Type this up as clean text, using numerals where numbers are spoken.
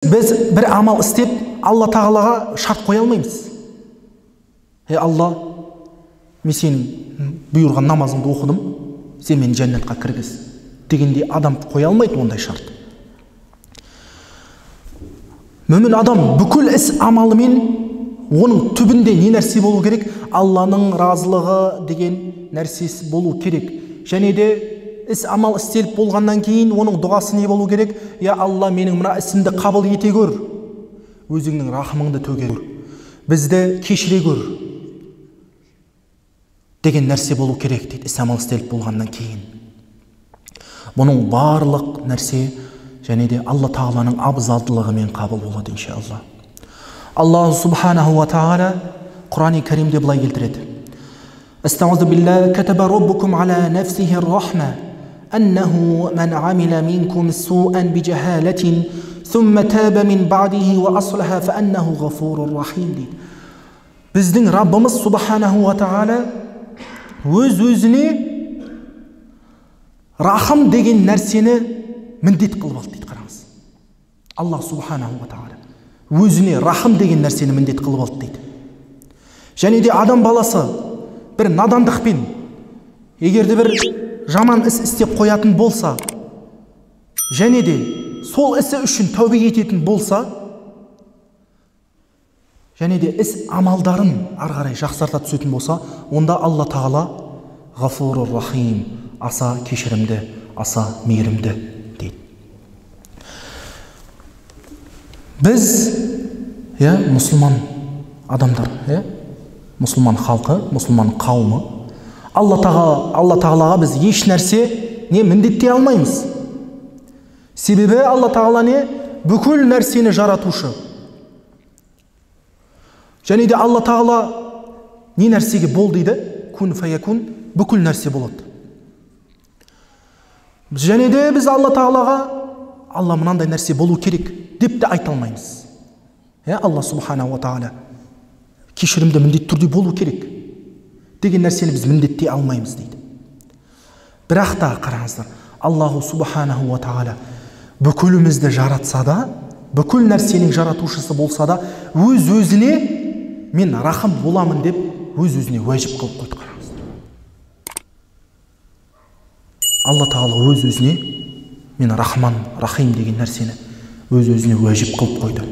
Біз бір амал істеп, Алла тағалаға шарт қоя алмаймыз. Алла, мен сенің бұйырған намазыңды оқыдым, сен мені жәннатқа кіргіз дегенде адам қоя алмайды ондай шарт. Мүмін адам бүкіл іс амалымен оның түбінде не нәрсе болу керек? Алланың разылығы деген нәрсесі болу керек. Және де іс амал істеліп болғаннан кейін оның дұғасы не болу керек? Я Алла, менің мына ісімді қабыл ете көр, өзіңнің рахымыңды төге көр, бізді кешіре көр деген нәрсе болу керек дейді, іс амал істеліп болғаннан кейін. Бұның барлық нәрсе және де Алла тағаланың абзалдылығымен қабыл болады иншалла. Аллах субханаху ва тағала Құран-ы Кәримде былай келтіреді. Астағфиру билла, катаба раббукум аля нафсихи ар-рахма аннаху ман амила минкум су'ан bijahalatin thumma taba min ba'dihi wa aslaha fa annahu ghafurur rahim дейді. Біздің Раббымыз субханаху ва тағала өз-өзіне рахым деген нәрсені міндет қылып алды дейді. Қараңыз, Аллах субханаху ва тағала өзіне рахым деген нәрсені міндет қылып алды дейді. Және де адам баласы бір надандықпен егерде бір жаман іс істеп қоятын болса, және де сол ісі үшін тәубе ететін болса, және де іс амалдарын ары қарай жақсарта түсетін болса, онда Алла тағала ғафурur рахим, аса кешірімді, аса мейірімді дейді. Біз, мұсылман адамдар, мұсылман халқы, мұсылман қауымы, Алла тағалаға біз еш нәрсе не міндеттей алмаймыз. Себебі Алла тағала не? Бүкіл нәрсені жаратушы. Және де Алла тағала не нәрсеге бол дейді? Күн фаякун, бүкіл нәрсе болады. Және де біз Алла тағалаға Алла мынандай нәрсе болу керек деп те айта алмаймыз. Алла субханаху ва тағала кешірімді міндетті түрде болу керек деген нәрсені біз міндеттей алмаймыз дейді. Бірақ та қараңыздар, Аллаху субханаху ва тағала бүкілімізді жаратса да, бүкіл нәрсенің жаратушысы болса да, өз-өзіне мен рахым боламын деп өз-өзіне уәжіп қылып қойды. Қараңыздар, Алла тағала өз-өзіне мен рахман, рахим деген нәрсені өз-өзіне уәжіп қылып қойды.